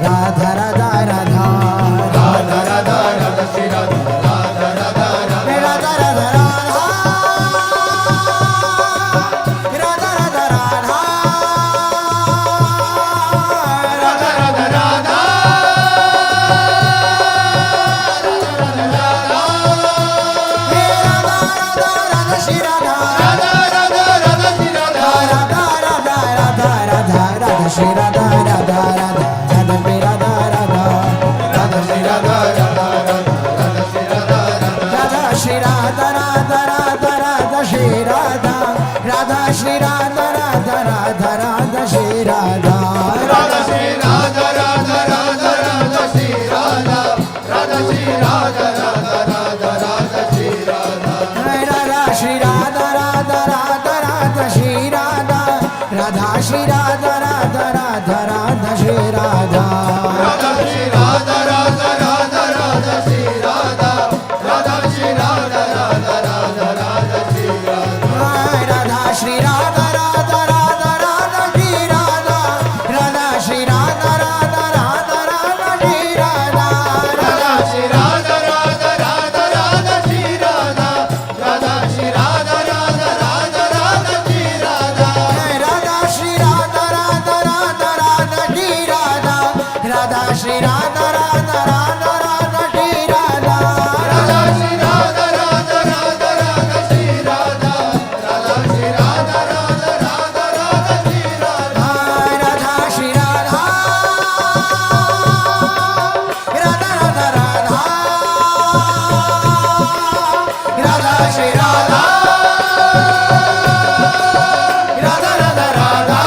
Radha Radha Radha Radha Radha Radha Shri Radha Radha Radha Radha Radha Radha Radha Radha Radha Radha Radha Radha Radha Radha Shri Radha Radha Radha Radha Shri Radha Radha Radha Radha Radha Radha Shri Radha Radha Radha Radha Pay Radha Radha Radha Shri Radha Radha Radha Shri Radha Radha Shri Radha Radha Radha Radha Shri Radha Radha Shri Radha Radha Radha Radha Shri Radha Radha Shri Radha Radha Radha Radha Shri Radha Radha Shri Radha Radha Radha Radha Shri Radha Radha Shri Radha Radha Radha Radha Shri Radha Radha Shri Radha Radha Radha Radha Shri Radha Radha Shri Radha Radha Radha Radha Shri Radha Radha Shri Radha Radha Radha Radha Shri Radha Radha Shri Radha Radha Radha Radha Shri Radha Radha Shri Radha Radha Radha Radha Shri Radha Radha Shri Radha Radha Radha Radha Shri Radha Radha Shri Radha Radha Radha Radha Shri Radha Radha Shri Radha Radha Radha Radha Shri Radha Radha Shri Radha Radha Radha Radha Shri Radha Radha Shri Radha Radha Radha Radha Shri Radha Radha Shri Radha Radha Radha Radha Shri Radha Radha Shri Radha Radha Radha Radha Radha Shri Radha Radha Radha Radha Radha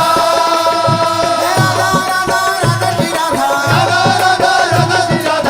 Radha Radha Shri Radha Radha Radha Radha Shri Radha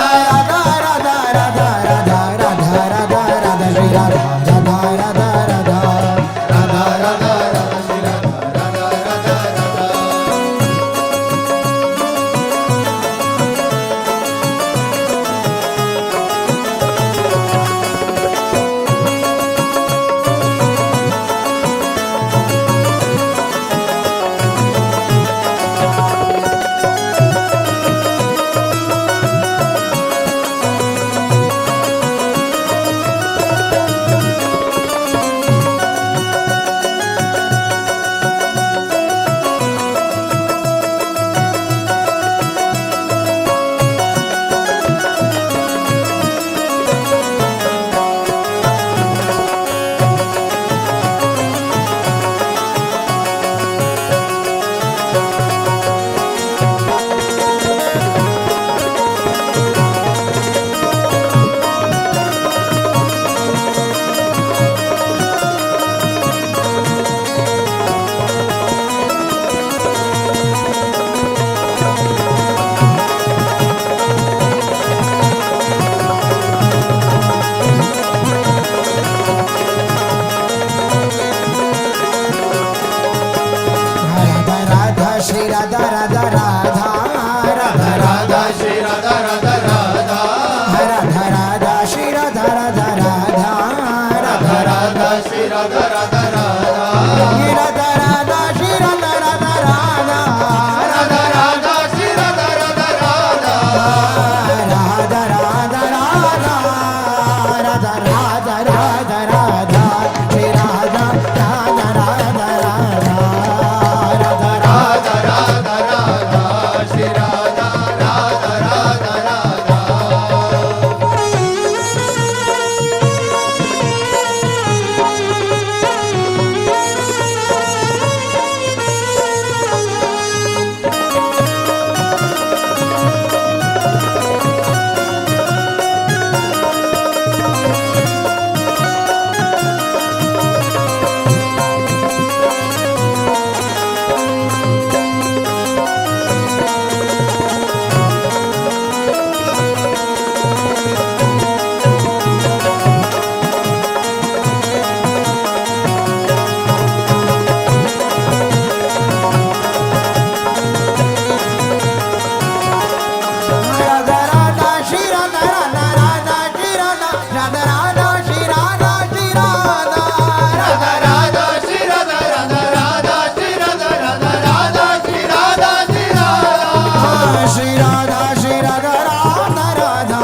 Radha Radha Radha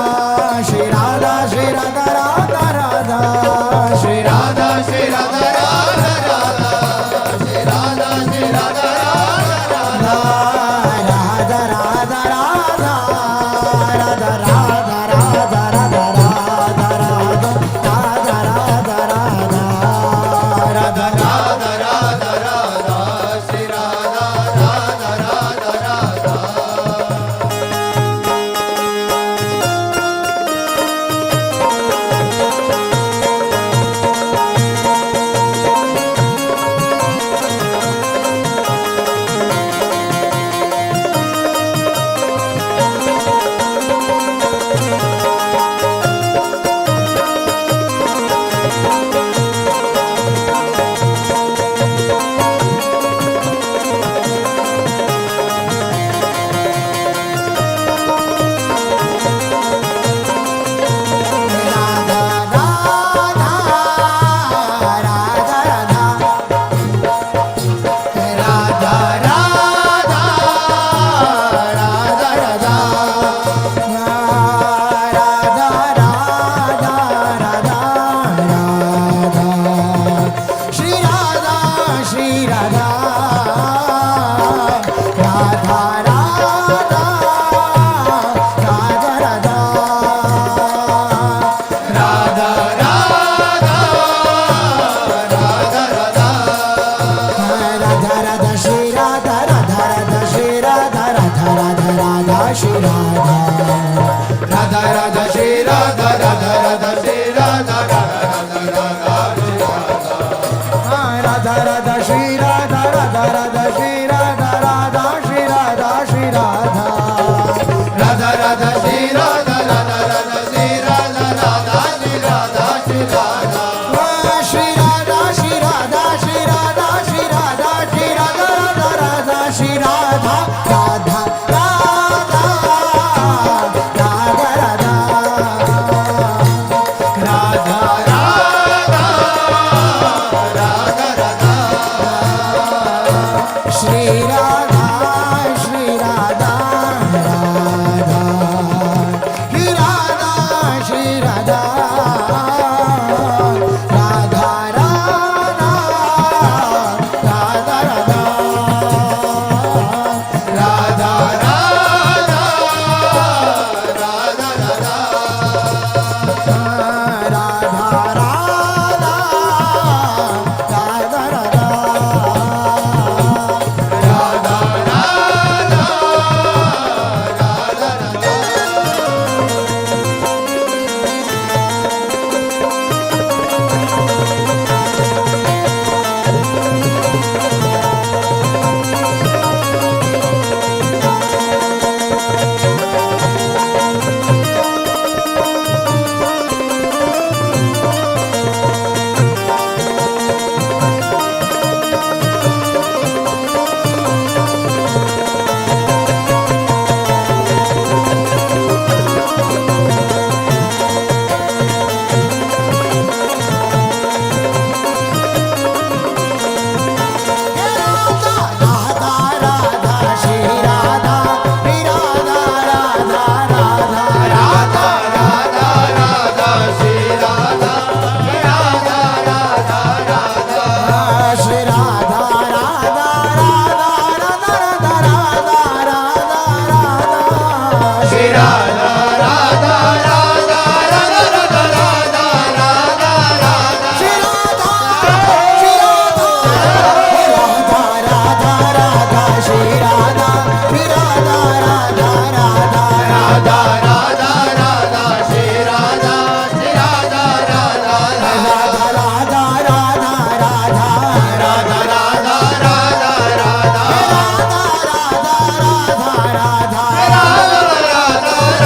Shri Radha Shri Radha Radha Radha Shri Radha Shri Radha Radha Radha Shri Radha Shri Radha Radha Radha Radha Radha Radha Radha Radha Radha Radha Radha Radha Radha Radha Radha Radha Radha Shri Radha Radha Radha Radha Radha Radha Shri Radha Radha Radha Shri Radha Radha Radha Radha Radha Shri Radha Radha Radha Shri Radha Radha Shri Radha Shri Radha Radha Radha Shri Radha Radha Radha Shri Radha Radha Shri Radha Shri Radha Shri Radha Shri Radha Shri Radha Shri Radha Shri Radha Radha Radha Shri Radha Radha Radha Radha Radha Shri Radha Shri Radha Radha Shri Radha Radha Radha Radha Radha Radha Radha Radha Radha Radha Radha Radha Radha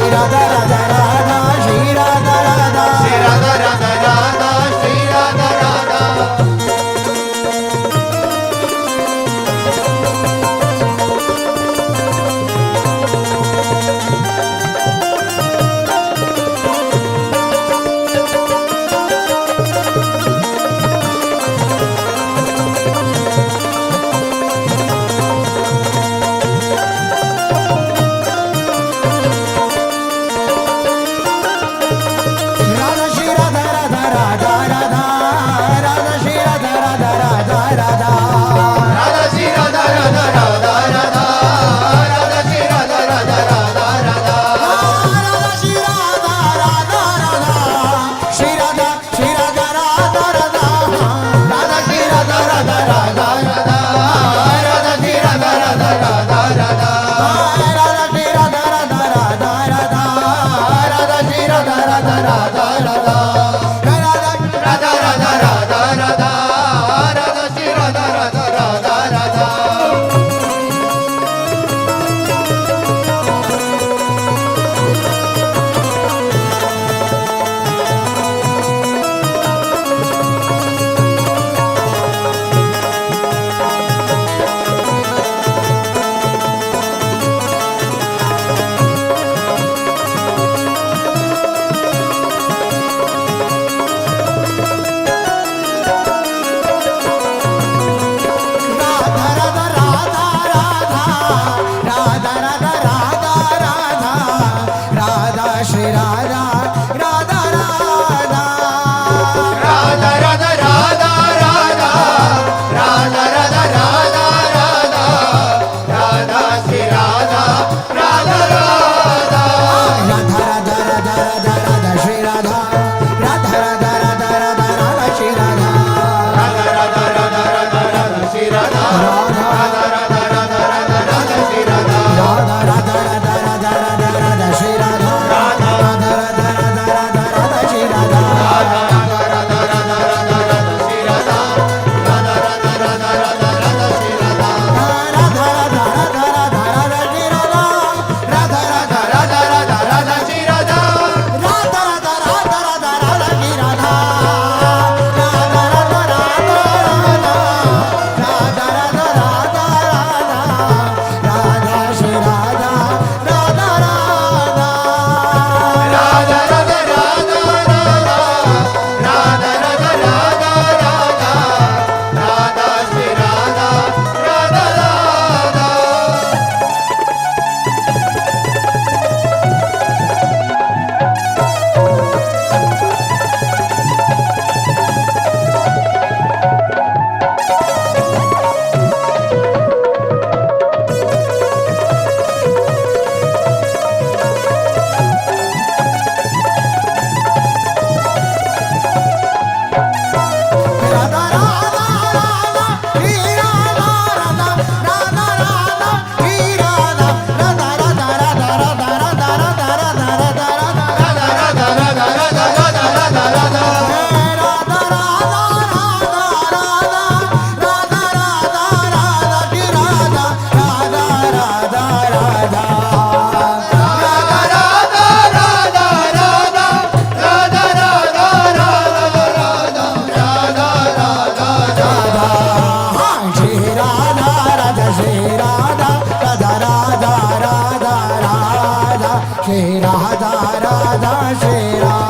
Shri Radha Radha Shri Radha